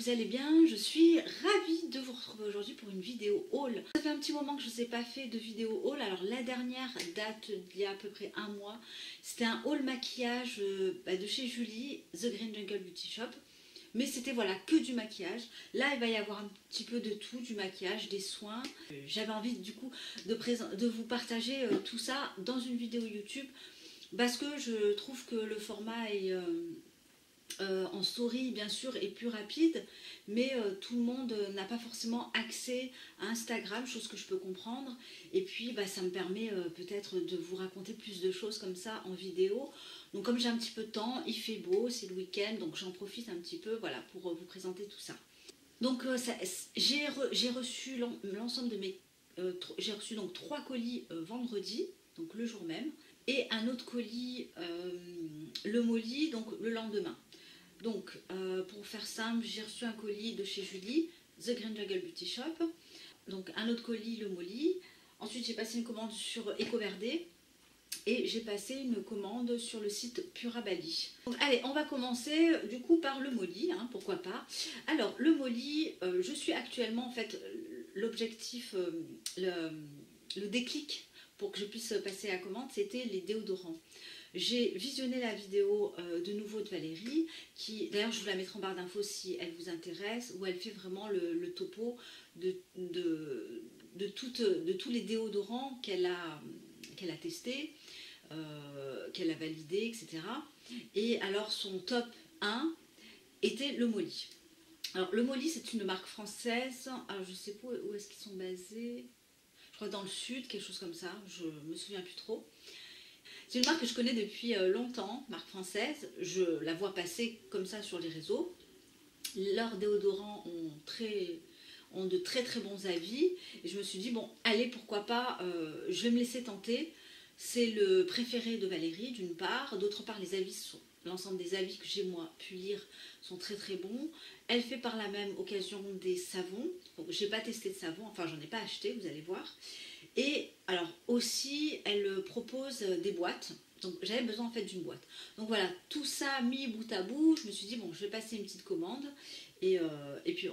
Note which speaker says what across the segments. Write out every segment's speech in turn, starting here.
Speaker 1: vous allez bien. Je suis ravie de vous retrouver aujourd'hui pour une vidéo haul. Ça fait un petit moment que je ne vous ai pas fait de vidéo haul. Alors la dernière date d'il y a à peu près un mois. C'était un haul maquillage de chez Julie, The Green Jungle Beauty Shop. Mais c'était voilà que du maquillage. Là il va y avoir un petit peu de tout, du maquillage, des soins. J'avais envie du coup de vous partager tout ça dans une vidéo YouTube. Parce que je trouve que le format est... en story bien sûr est plus rapide, mais tout le monde n'a pas forcément accès à Instagram, chose que je peux comprendre, et puis ça me permet peut-être de vous raconter plus de choses comme ça en vidéo. Donc comme j'ai un petit peu de temps, il fait beau, c'est le week-end, donc j'en profite un petit peu voilà, pour vous présenter tout ça. Donc j'ai reçu l'ensemble de mes... j'ai reçu donc 3 colis vendredi, donc le jour même, et un autre colis le Molly, donc le lendemain. Donc, pour faire simple, j'ai reçu un colis de chez Julie, The Green Jungle Beauty Shop. Donc, un autre colis, le Molly. Ensuite, j'ai passé une commande sur EcoVerde. Et j'ai passé une commande sur le site Purabali. Donc, allez, on va commencer du coup par le Molly, hein, pourquoi pas. Alors, le Molly, je suis actuellement, en fait, l'objectif, le déclic pour que je puisse passer à la commande, c'était les déodorants. J'ai visionné la vidéo de nouveau de Valérie, qui d'ailleurs je vous la mettrai en barre d'infos si elle vous intéresse, où elle fait vraiment le topo de tous les déodorants qu'elle a testés, qu'elle a validés, etc. Et alors son top 1 était le Molly. Alors le Molly, c'est une marque française, alors je ne sais pas où est-ce qu'ils sont basés, je crois dans le sud, quelque chose comme ça, je me souviens plus trop. C'est une marque que je connais depuis longtemps, marque française. Je la vois passer comme ça sur les réseaux. Leurs déodorants ont de très très bons avis. Et je me suis dit, bon, allez, pourquoi pas, je vais me laisser tenter. C'est le préféré de Valérie, d'une part. D'autre part, l'ensemble des avis que j'ai moi pu lire sont très très bons. Elle fait par la même occasion des savons. Donc, j'ai pas testé de savon, enfin j'en ai pas acheté, vous allez voir. Et alors aussi, elle propose des boîtes. Donc j'avais besoin en fait d'une boîte. Donc voilà, tout ça mis bout à bout, je me suis dit bon, je vais passer une petite commande et puis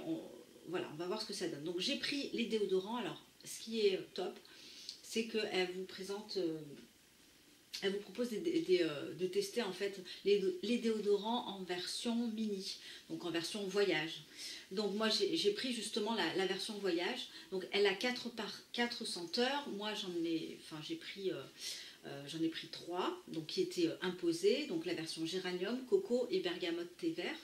Speaker 1: voilà, on va voir ce que ça donne. Donc j'ai pris les déodorants. Alors ce qui est top, c'est qu'elle vous présente, elle vous propose de tester en fait les déodorants en version mini, donc en version voyage. Donc moi j'ai pris justement la version voyage. Donc elle a 4 senteurs. Moi j'ai pris j'en ai pris 3, donc qui étaient imposés. Donc la version géranium, coco et bergamote thé vert.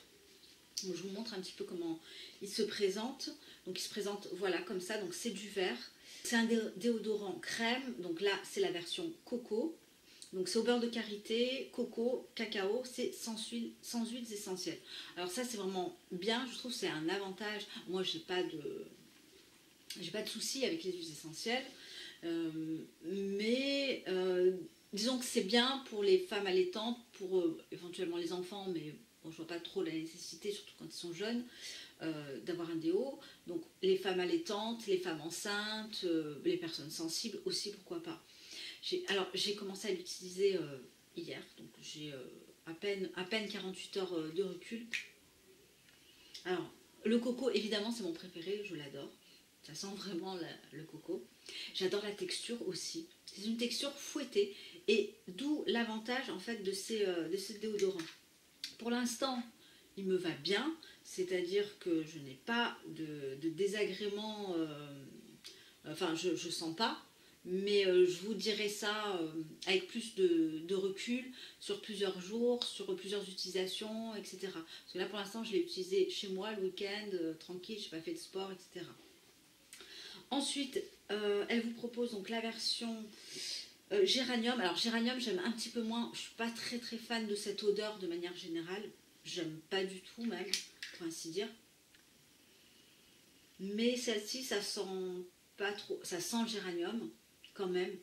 Speaker 1: Donc je vous montre un petit peu comment il se présente. Donc il se présente voilà comme ça. Donc c'est du vert. C'est un déodorant crème. Donc là c'est la version coco. Donc c'est au beurre de karité, coco, cacao, c'est sans huiles essentielles. Alors ça c'est vraiment bien, je trouve que c'est un avantage. Moi j'ai pas de souci avec les huiles essentielles, mais disons que c'est bien pour les femmes allaitantes, pour éventuellement les enfants, mais bon, je vois pas trop la nécessité, surtout quand ils sont jeunes, d'avoir un déo. Donc les femmes allaitantes, les femmes enceintes, les personnes sensibles aussi, pourquoi pas. Alors j'ai commencé à l'utiliser hier, donc j'ai à peine 48 heures de recul. Alors le coco évidemment c'est mon préféré, je l'adore, ça sent vraiment le coco. J'adore la texture aussi, c'est une texture fouettée et d'où l'avantage en fait de ces déodorants. Pour l'instant il me va bien, c'est-à-dire que je n'ai pas de désagrément, enfin je sens pas. Mais je vous dirai ça avec plus de recul sur plusieurs jours, sur plusieurs utilisations, etc. Parce que là pour l'instant je l'ai utilisé chez moi le week-end, tranquille, je n'ai pas fait de sport, etc. Ensuite, elle vous propose donc la version géranium. Alors géranium j'aime un petit peu moins, je ne suis pas très très fan de cette odeur de manière générale. J'aime pas du tout même, pour ainsi dire. Mais celle-ci ça sent pas trop, ça sent le géranium quand même,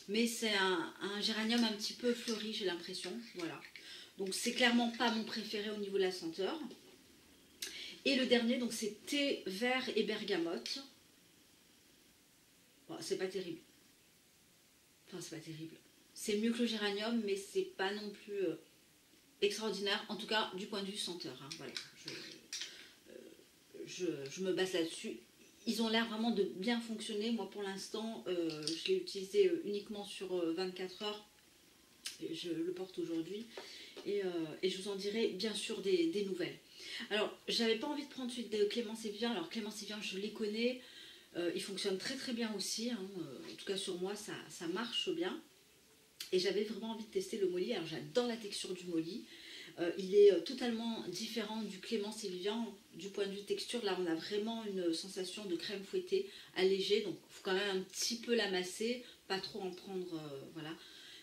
Speaker 1: mais c'est un géranium un petit peu fleuri, j'ai l'impression, voilà. Donc c'est clairement pas mon préféré au niveau de la senteur. Et le dernier, donc c'est thé vert et bergamote. Bon, c'est pas terrible. Enfin, c'est pas terrible. C'est mieux que le géranium, mais c'est pas non plus extraordinaire, en tout cas du point de vue senteur. Hein, voilà. je me base là-dessus. Ils ont l'air vraiment de bien fonctionner. Moi, pour l'instant, je l'ai utilisé uniquement sur 24 heures. Je le porte aujourd'hui. Et je vous en dirai bien sûr des nouvelles. Alors, j'avais pas envie de prendre celui de Clémence et Vivien. Alors, Clémence et Vivien, je les connais. Ils fonctionnent très très bien aussi. Hein. En tout cas, sur moi, ça marche bien. Et j'avais vraiment envie de tester le Molly. Alors, j'adore la texture du Molly. Il est totalement différent du Clémence et Vivien du point de vue texture. Là, on a vraiment une sensation de crème fouettée allégée. Donc, il faut quand même un petit peu la masser, pas trop en prendre, voilà.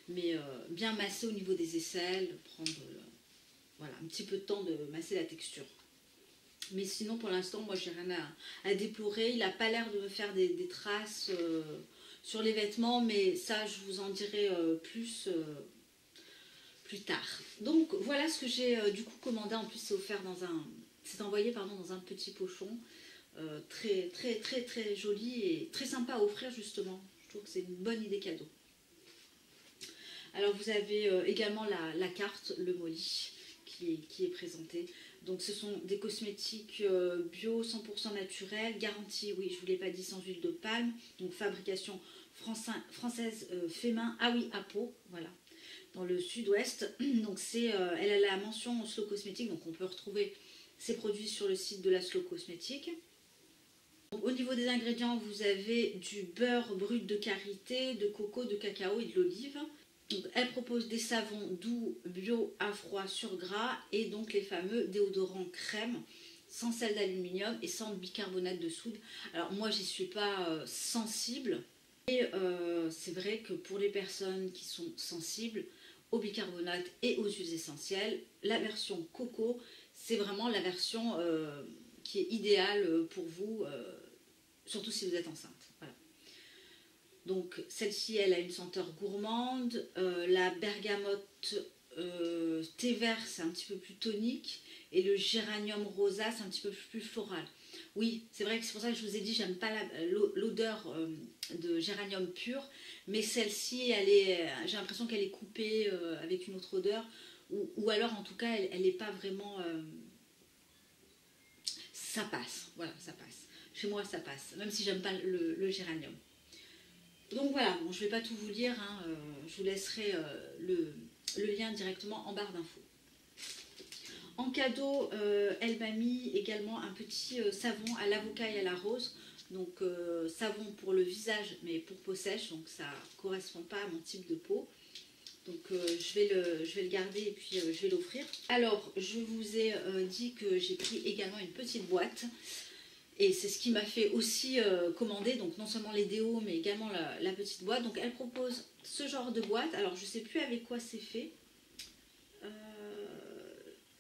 Speaker 1: Mais bien masser au niveau des aisselles, prendre voilà, un petit peu de temps de masser la texture. Mais sinon, pour l'instant, moi, j'ai rien à déplorer. Il n'a pas l'air de me faire des traces sur les vêtements, mais ça, je vous en dirai plus tard. Donc voilà ce que j'ai du coup commandé. En plus c'est offert dans un, c'est envoyé pardon dans un petit pochon très très très très joli et très sympa à offrir justement. Je trouve que c'est une bonne idée cadeau. Alors vous avez également la carte, le Molly qui est présentée. Donc ce sont des cosmétiques bio 100% naturels, garantie, oui je vous l'ai pas dit, sans huile de palme, donc fabrication française fait main, ah oui à peau, voilà. Dans le sud-ouest, donc elle a la mention Slow Cosmétique, donc on peut retrouver ces produits sur le site de la Slow Cosmétique. Donc, au niveau des ingrédients, vous avez du beurre brut de karité, de coco, de cacao et de l'olive. Elle propose des savons doux, bio, à froid, sur gras et donc les fameux déodorants crème sans sel d'aluminium et sans bicarbonate de soude. Alors moi j'y suis pas sensible et c'est vrai que pour les personnes qui sont sensibles au bicarbonate et aux huiles essentielles, la version coco, c'est vraiment la version qui est idéale pour vous, surtout si vous êtes enceinte. Voilà. Donc celle-ci, elle a une senteur gourmande, la bergamote thé vert, c'est un petit peu plus tonique, et le géranium rosa, c'est un petit peu plus floral. Oui, c'est vrai que c'est pour ça que je vous ai dit, j'aime pas l'odeur de géranium pur, mais celle-ci, j'ai l'impression qu'elle est coupée avec une autre odeur, ou alors en tout cas, elle n'est pas vraiment... ça passe, voilà, ça passe. Chez moi, ça passe, même si j'aime pas le géranium. Donc voilà, bon, je ne vais pas tout vous lire, hein, je vous laisserai le lien directement en barre d'infos. En cadeau, elle m'a mis également un petit savon à l'avocat et à la rose. Donc savon pour le visage mais pour peau sèche, donc ça ne correspond pas à mon type de peau. Donc je vais le garder et puis je vais l'offrir. Alors je vous ai dit que j'ai pris également une petite boîte. Et c'est ce qui m'a fait aussi commander, donc non seulement les déos mais également la petite boîte. Donc elle propose ce genre de boîte. Alors je ne sais plus avec quoi c'est fait.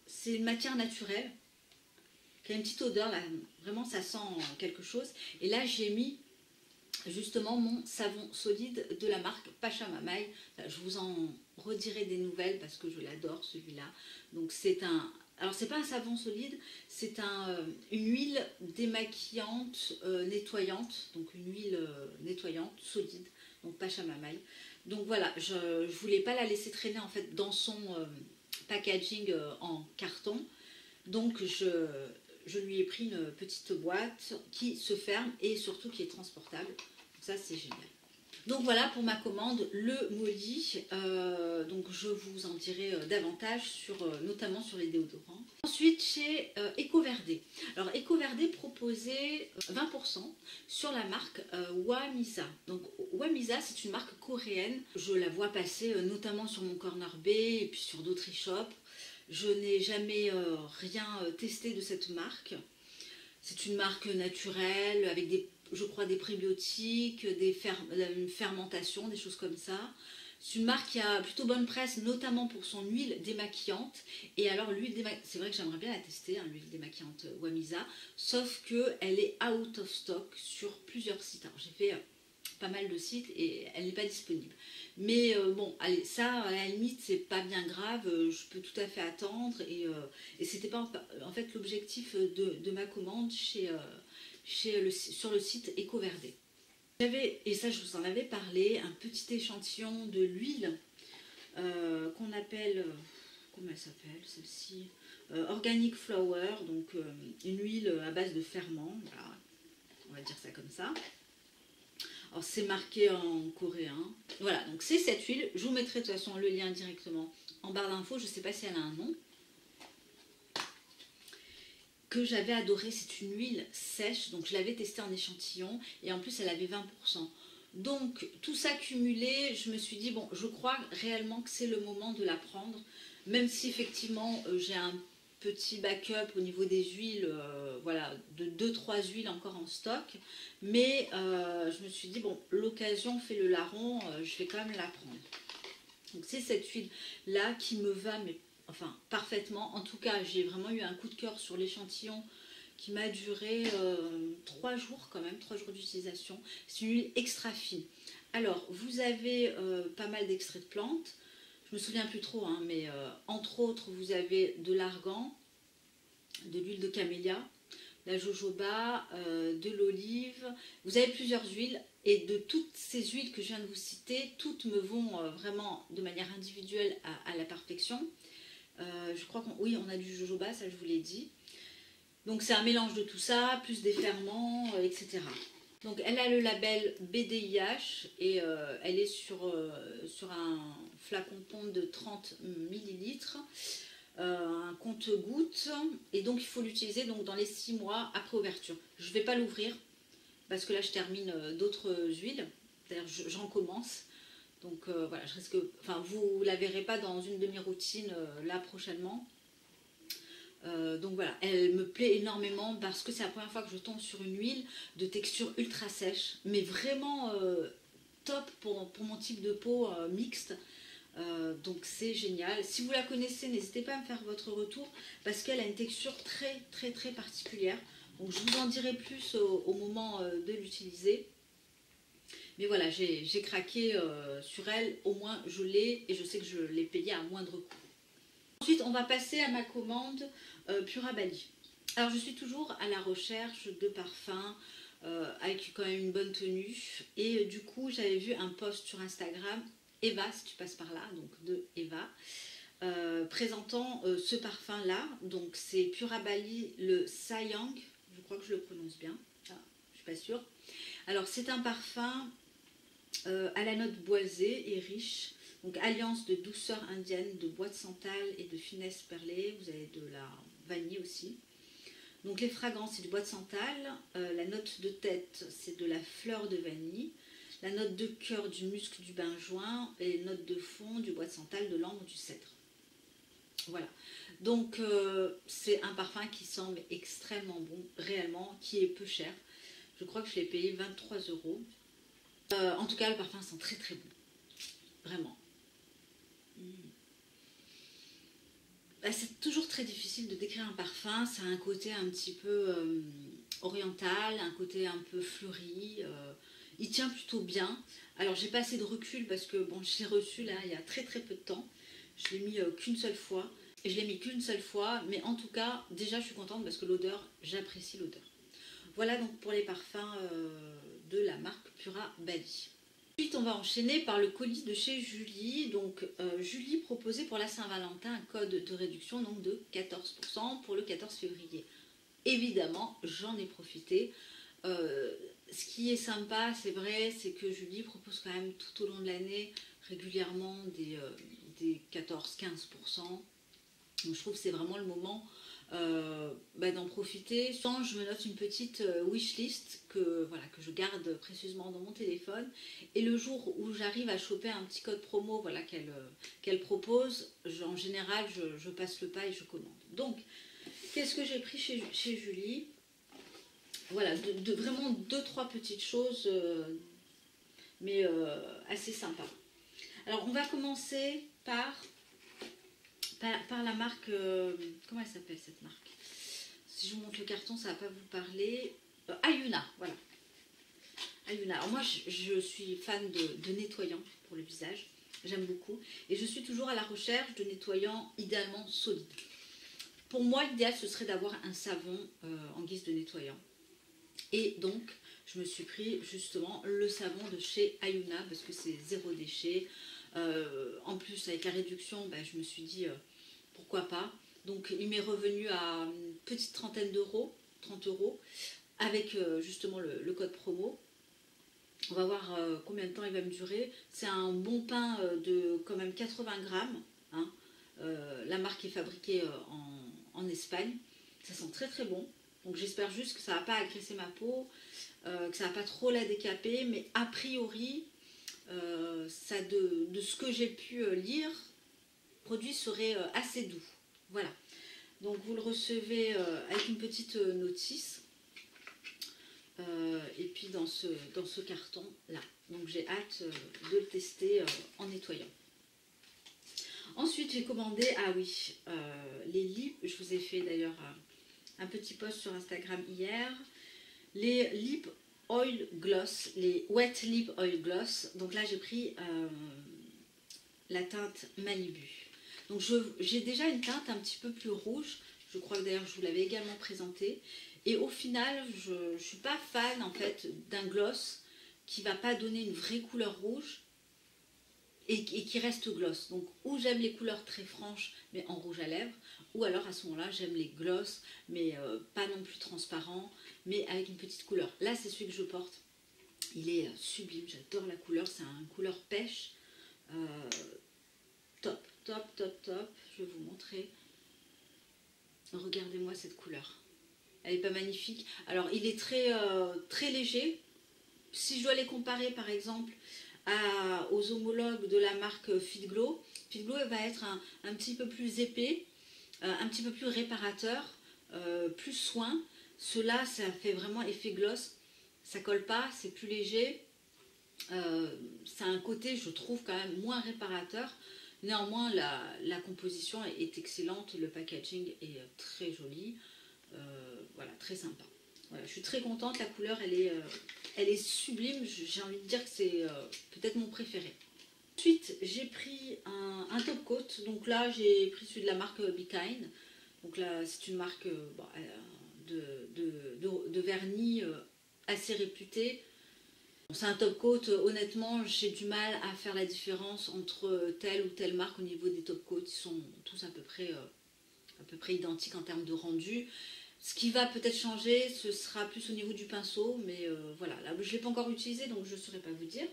Speaker 1: C'est une matière naturelle qui a une petite odeur là, vraiment ça sent quelque chose. Et là j'ai mis justement mon savon solide de la marque Pachamamaï. Je vous en redirai des nouvelles parce que je l'adore celui-là. Donc c'est un... Alors c'est pas un savon solide, c'est une huile démaquillante, nettoyante, donc une huile nettoyante solide, donc Pachamamaï. Donc voilà, je voulais pas la laisser traîner en fait dans son packaging en carton, donc je lui ai pris une petite boîte qui se ferme et surtout qui est transportable. Donc ça c'est génial. Donc voilà pour ma commande, le Molly. Donc je vous en dirai davantage, notamment sur les déodorants. Ensuite chez EcoVerde. Alors EcoVerde proposait 20% sur la marque Wamisa. Donc Wamisa c'est une marque coréenne. Je la vois passer notamment sur mon Corner B et puis sur d'autres e-shops. Je n'ai jamais rien testé de cette marque. C'est une marque naturelle avec je crois des prébiotiques, une fermentation, des choses comme ça. C'est une marque qui a plutôt bonne presse, notamment pour son huile démaquillante. Et alors l'huile démaquillante, c'est vrai que j'aimerais bien la tester, hein, l'huile démaquillante Wamisa, sauf qu'elle est out of stock sur plusieurs sites. Alors j'ai fait pas mal de sites et elle n'est pas disponible. Mais bon, allez, ça à la limite c'est pas bien grave, je peux tout à fait attendre et c'était pas en fait l'objectif de ma commande sur le site EcoVerde. J'avais, et ça je vous en avais parlé, un petit échantillon de l'huile qu'on appelle, comment elle s'appelle celle-ci, Organic Flower, donc une huile à base de ferment, voilà, on va dire ça comme ça. Alors c'est marqué en coréen. Voilà, donc c'est cette huile. Je vous mettrai de toute façon le lien directement en barre d'infos. Je ne sais pas si elle a un nom. Que j'avais adoré, c'est une huile sèche. Donc je l'avais testée en échantillon. Et en plus elle avait 20%. Donc tout ça cumulé, je me suis dit, bon, je crois réellement que c'est le moment de la prendre. Même si effectivement j'ai un petit backup au niveau des huiles, voilà, de 2-3 huiles encore en stock, mais je me suis dit, bon, l'occasion fait le larron, je vais quand même la prendre. Donc c'est cette huile là qui me va, mais enfin parfaitement. En tout cas, j'ai vraiment eu un coup de cœur sur l'échantillon qui m'a duré 3 jours quand même, 3 jours d'utilisation. C'est une huile extra fine. Alors vous avez pas mal d'extraits de plantes. Je me souviens plus trop, hein, mais entre autres, vous avez de l'argan, de l'huile de camélia, la jojoba, de l'olive. Vous avez plusieurs huiles et de toutes ces huiles que je viens de vous citer, toutes me vont vraiment de manière individuelle à la perfection. Je crois oui, on a du jojoba, ça je vous l'ai dit. Donc c'est un mélange de tout ça, plus des ferments, etc. Donc elle a le label BDIH et elle est sur un flacon pompe de 30 ml, un compte-gouttes, et donc il faut l'utiliser dans les 6 mois après ouverture. Je ne vais pas l'ouvrir parce que là je termine d'autres huiles, d'ailleurs j'en commence. Donc voilà, je risque, enfin vous ne la verrez pas dans une de mes routines là prochainement. Donc voilà, elle me plaît énormément parce que c'est la première fois que je tombe sur une huile de texture ultra sèche, mais vraiment top pour mon type de peau mixte. Donc c'est génial. Si vous la connaissez, n'hésitez pas à me faire votre retour parce qu'elle a une texture très très très particulière. Donc je vous en dirai plus au moment de l'utiliser. Mais voilà, j'ai craqué sur elle, au moins je l'ai et je sais que je l'ai payée à moindre coût. Ensuite, on va passer à ma commande Pura Bali. Alors, je suis toujours à la recherche de parfums avec quand même une bonne tenue. Et du coup, j'avais vu un post sur Instagram, Eva, si tu passes par là, donc de Eva, présentant ce parfum-là. Donc, c'est Pura Bali, le Sayang. Je crois que je le prononce bien. Ah, je suis pas sûre. Alors, c'est un parfum à la note boisée et riche. Donc alliance de douceur indienne, de bois de santal et de finesse perlée. Vous avez de la vanille aussi. Donc les fragrances, c'est du bois de santal. La note de tête, c'est de la fleur de vanille. La note de cœur, du musc du benjoin. Et les notes de fond, du bois de santal, de l'ambre, du cèdre. Voilà. Donc c'est un parfum qui semble extrêmement bon, réellement, qui est peu cher. Je crois que je l'ai payé 23 €. En tout cas, le parfum sent très très bon. Vraiment. C'est toujours très difficile de décrire un parfum. Ça a un côté un petit peu oriental, un côté un peu fleuri. Il tient plutôt bien. Alors j'ai pas assez de recul parce que bon, je l'ai reçu là il y a très très peu de temps. Je l'ai mis qu'une seule fois. Et je l'ai mis qu'une seule fois. Mais en tout cas, déjà je suis contente parce que l'odeur, j'apprécie l'odeur. Voilà donc pour les parfums de la marque Pura Bali. Ensuite, on va enchaîner par le colis de chez Julie. Donc, Julie proposait pour la Saint-Valentin un code de réduction donc, de 14% pour le 14 février. Évidemment, j'en ai profité. Ce qui est sympa, c'est vrai, c'est que Julie propose quand même tout au long de l'année régulièrement des 14-15%. Donc, je trouve que c'est vraiment le moment d'en profiter. Sans, je me note une petite wishlist que je garde précieusement dans mon téléphone, et le jour où j'arrive à choper un petit code promo qu'elle propose, en général je passe le pas et je commande. Donc qu'est-ce que j'ai pris chez Julie? Voilà, vraiment 2-3 petites choses mais assez sympa. Alors on va commencer par la marque, comment elle s'appelle cette marque? Si je vous montre le carton, ça ne va pas vous parler. Ayuna, voilà. Ayuna. Alors moi, je suis fan de nettoyants pour le visage. J'aime beaucoup. Et je suis toujours à la recherche de nettoyants idéalement solides. Pour moi, l'idéal, ce serait d'avoir un savon en guise de nettoyant. Et donc, je me suis pris justement le savon de chez Ayuna parce que c'est zéro déchet. En plus, avec la réduction, je me suis dit... pourquoi pas. Donc il m'est revenu à une petite trentaine d'euros, 30 euros, avec justement le code promo. On va voir combien de temps il va me durer. C'est un bon pain de quand même 80 grammes. Hein. La marque est fabriquée en Espagne. Ça sent très très bon. Donc j'espère juste que ça ne va pas agresser ma peau, que ça ne va pas trop la décaper. Mais a priori, ça de ce que j'ai pu lire, le produit serait assez doux. Voilà. Donc vous le recevez avec une petite notice. Et puis dans ce carton là. Donc j'ai hâte de le tester en nettoyant. Ensuite j'ai commandé, ah oui, les lip, je vous ai fait d'ailleurs un petit post sur Instagram hier, les lip oil gloss, les wet lip oil gloss. Donc là j'ai pris la teinte Malibu. Donc j'ai déjà une teinte un petit peu plus rouge, je crois que d'ailleurs je vous l'avais également présentée. Et au final, je ne suis pas fan en fait d'un gloss qui ne va pas donner une vraie couleur rouge et qui reste gloss. Donc ou j'aime les couleurs très franches mais en rouge à lèvres, ou alors à ce moment-là j'aime les gloss mais pas non plus transparents mais avec une petite couleur. Là c'est celui que je porte, il est sublime, j'adore la couleur, c'est un couleur pêche, top, top, top, top. Je vais vous montrer, regardez-moi cette couleur. Elle n'est pas magnifique. Alors, il est très léger. Si je dois les comparer, par exemple, aux homologues de la marque Fit Glow, Fit Glow va être un petit peu plus épais, un petit peu plus réparateur, plus soin. Cela, ça fait vraiment effet gloss. Ça colle pas, c'est plus léger. Ça a un côté, je trouve, quand même moins réparateur. Néanmoins, la composition est excellente. Le packaging est très joli. Voilà, très sympa. Voilà, je suis très contente, la couleur elle est sublime, j'ai envie de dire que c'est peut-être mon préféré. Ensuite j'ai pris un top coat, donc là j'ai pris celui de la marque Be Kind. Donc là c'est une marque de vernis assez réputée. C'est un top coat, honnêtement j'ai du mal à faire la différence entre telle ou telle marque au niveau des top coats, ils sont tous à peu près identiques en termes de rendu. Ce qui va peut-être changer, ce sera plus au niveau du pinceau, mais voilà, là je ne l'ai pas encore utilisé, donc je ne saurais pas vous dire.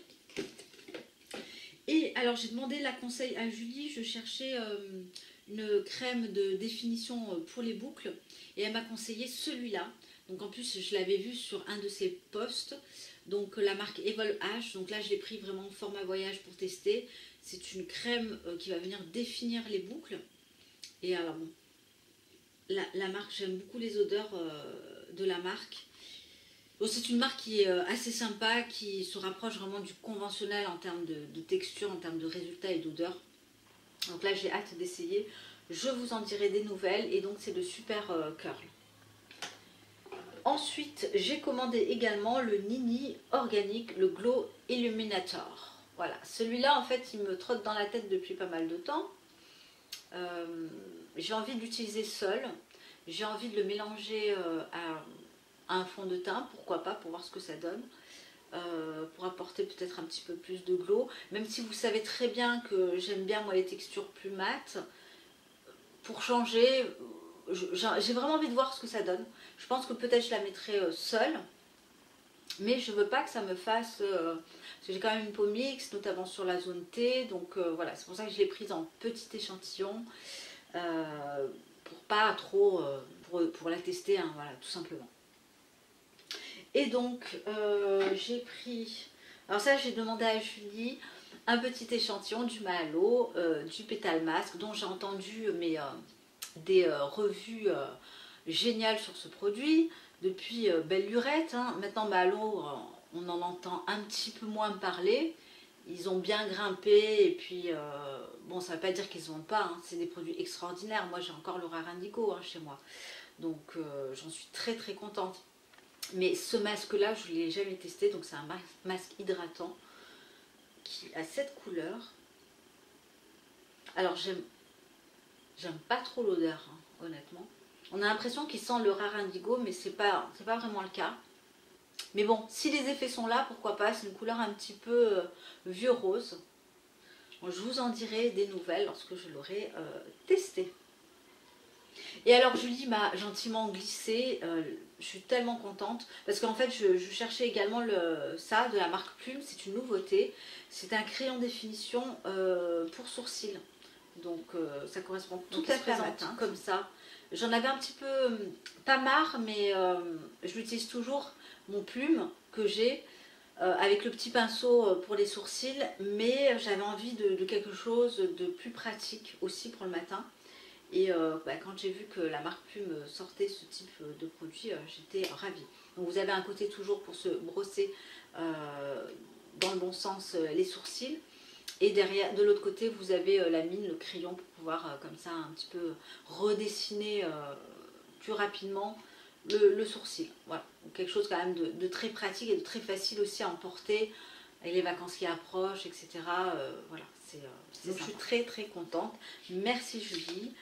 Speaker 1: Et alors j'ai demandé la conseil à Julie, je cherchais une crème de définition pour les boucles, et elle m'a conseillé celui-là. Donc en plus je l'avais vu sur un de ses posts, donc la marque Evol H, donc là je l'ai pris vraiment en format voyage pour tester. C'est une crème qui va venir définir les boucles, et alors bon, la marque, j'aime beaucoup les odeurs de la marque. Bon, c'est une marque qui est assez sympa, qui se rapproche vraiment du conventionnel en termes de texture, en termes de résultats et d'odeur. Donc là j'ai hâte d'essayer, je vous en dirai des nouvelles, et donc c'est le Super Curl. Ensuite j'ai commandé également le Nini Organique, le Glow Illuminator. Voilà, celui-là en fait il me trotte dans la tête depuis pas mal de temps. J'ai envie de l'utiliser seul, j'ai envie de le mélanger à un fond de teint, pourquoi pas, pour voir ce que ça donne, pour apporter peut-être un petit peu plus de glow, même si vous savez très bien que j'aime bien moi les textures plus mates. Pour changer, j'ai vraiment envie de voir ce que ça donne. Je pense que peut-être je la mettrai seule, mais je veux pas que ça me fasse... parce que j'ai quand même une peau mixte, notamment sur la zone T, donc voilà, c'est pour ça que je l'ai prise en petit échantillon, pour pas trop... pour la tester, hein, voilà, tout simplement. Et donc, j'ai pris... Alors ça, j'ai demandé à Julie un petit échantillon du Mahalo, du Pétale Masque, dont j'ai entendu des revues géniales sur ce produit depuis belle lurette. Hein. Maintenant, Mahalo, on en entend un petit peu moins parler. Ils ont bien grimpé, et puis, bon, ça ne veut pas dire qu'ils ne se vendent pas. Hein. C'est des produits extraordinaires. Moi, j'ai encore le Rare Indigo chez moi. Donc, j'en suis très très contente. Mais ce masque-là, je ne l'ai jamais testé. Donc, c'est un masque hydratant qui a cette couleur. Alors, j'aime pas trop l'odeur, hein, honnêtement. On a l'impression qu'il sent le Rare Indigo, mais c'est pas vraiment le cas. Mais bon, si les effets sont là, pourquoi pas. C'est une couleur un petit peu vieux rose. Bon, je vous en dirai des nouvelles lorsque je l'aurai testé. Et alors Julie m'a gentiment glissé, je suis tellement contente parce qu'en fait je cherchais également ça de la marque Plume, c'est une nouveauté, c'est un crayon définition pour sourcils, donc ça correspond tout à fait comme ça. J'en avais un petit peu, pas marre, mais je l'utilise toujours, mon Plume que j'ai, avec le petit pinceau pour les sourcils, mais j'avais envie de quelque chose de plus pratique aussi pour le matin. Et quand j'ai vu que la marque Plume sortait ce type de produit, j'étais ravie. Donc vous avez un côté toujours pour se brosser dans le bon sens les sourcils. Et derrière, de l'autre côté, vous avez la mine, le crayon pour pouvoir comme ça un petit peu redessiner plus rapidement le sourcil. Voilà, donc quelque chose quand même de très pratique et de très facile aussi à emporter avec les vacances qui approchent, etc. Voilà, donc je suis très très contente. Merci Julie.